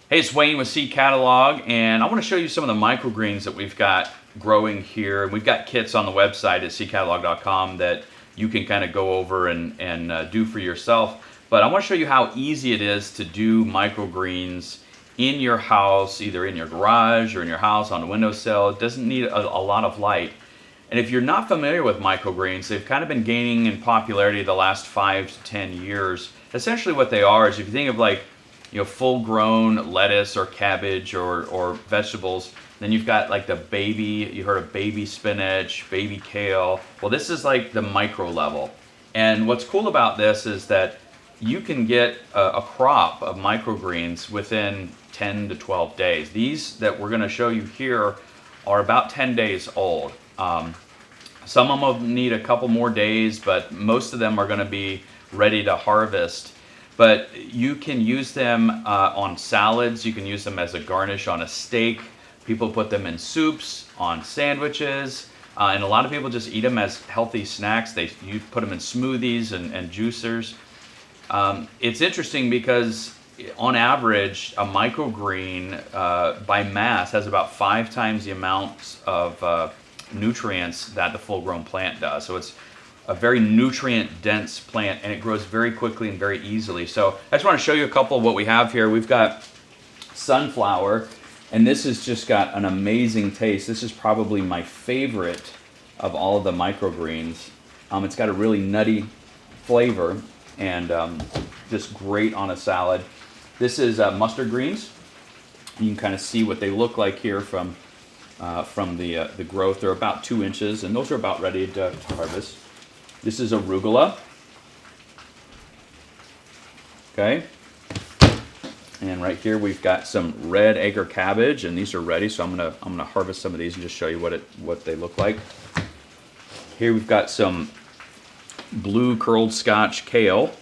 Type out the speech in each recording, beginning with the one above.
Hey, it's Wayne with Seed Catalog, and I want to show you some of the microgreens that we've got growing here. We've got kits on the website at seedcatalog.com that you can kind of go over and do for yourself. But I want to show you how easy it is to do microgreens in your house, either in your garage or in your house on a windowsill. It doesn't need a lot of light. And if you're not familiar with microgreens, they've kind of been gaining in popularity the last 5 to 10 years. Essentially what they are is, if you think of like, full-grown lettuce or cabbage or vegetables, then you've got like the baby, you heard of baby spinach, baby kale. Well, this is like the micro level. And what's cool about this is that you can get a crop of microgreens within 10 to 12 days. These that we're going to show you here are about 10 days old. Some of them need a couple more days, but most of them are going to be ready to harvest. But you can use them on salads. You can use them as a garnish on a steak. People put them in soups, on sandwiches, and a lot of people just eat them as healthy snacks. You put them in smoothies and juicers. It's interesting because on average, a microgreen by mass has about 5 times the amount of nutrients that the full-grown plant does. So it's a very nutrient-dense plant, and it grows very quickly and very easily. So I just want to show you a couple of what we have here. We've got sunflower, and this has just got an amazing taste. This is probably my favorite of all of the microgreens. It's got a really nutty flavor and just great on a salad. This is mustard greens. You can kind of see what they look like here from the growth. They're about 2 inches, and those are about ready to harvest. This is arugula. Okay. And right here we've got some red acre cabbage, and these are ready. So I'm gonna harvest some of these and just show you what they look like. Here we've got some blue curled Scotch kale.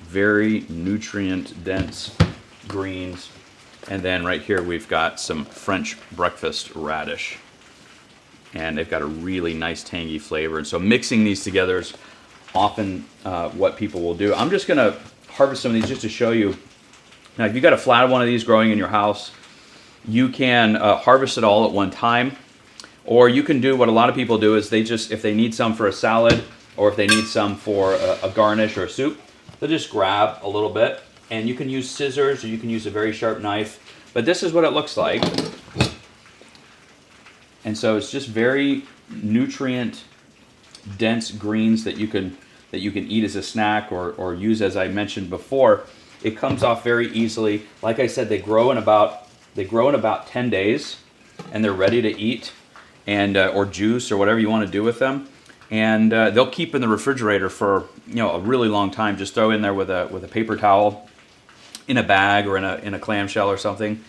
Very nutrient dense greens. And then right here we've got some French breakfast radish. And they've got a really nice tangy flavor. And so mixing these together is often what people will do. I'm just going to harvest some of these just to show you. Now, if you've got a flat one of these growing in your house, you can harvest it all at one time. Or you can do what a lot of people do is if they need some for a salad or if they need some for a garnish or a soup, they'll just grab a little bit. And you can use scissors or you can use a very sharp knife. But this is what it looks like. And so it's just very nutrient dense greens that you can eat as a snack or use, as I mentioned before. It comes off very easily. Like I said, they grow in about 10 days, and they're ready to eat and or juice or whatever you want to do with them. And they'll keep in the refrigerator for a really long time. Just throw in there with a paper towel, in a bag or in a clamshell or something.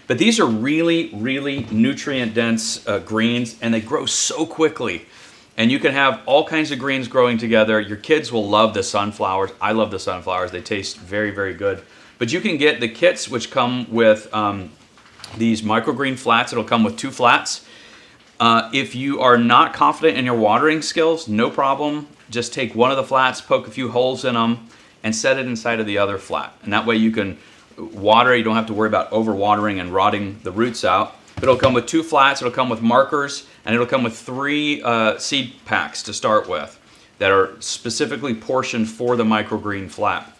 But these are really, really nutrient-dense greens, and they grow so quickly. And you can have all kinds of greens growing together. Your kids will love the sunflowers. I love the sunflowers. They taste very, very good. But you can get the kits, which come with these microgreen flats. It'll come with 2 flats. If you are not confident in your watering skills, no problem. Just take one of the flats, poke a few holes in them, and set it inside of the other flat. And that way you can water. You don't have to worry about overwatering and rotting the roots out. But it'll come with 2 flats, it'll come with markers, and it'll come with 3 seed packs to start with that are specifically portioned for the microgreen flat.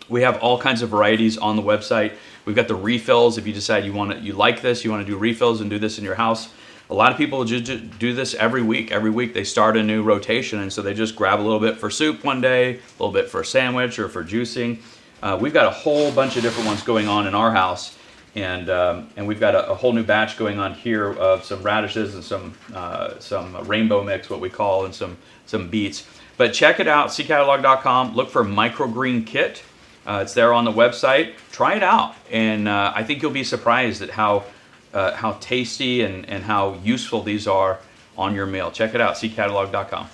We have all kinds of varieties on the website. We've got the refills. If you decide you like this, you want to do refills and do this in your house. A lot of people just do this every week. Every week they start a new rotation, and so they just grab a little bit for soup one day, a little bit for a sandwich or for juicing. We've got a whole bunch of different ones going on in our house, and we've got a whole new batch going on here of some radishes and some rainbow mix, what we call, and some beets. But check it out, seedcatalog.com. Look for Microgreen Kit. It's there on the website. Try it out, and I think you'll be surprised at how tasty and how useful these are on your meal. Check it out, seedcatalog.com.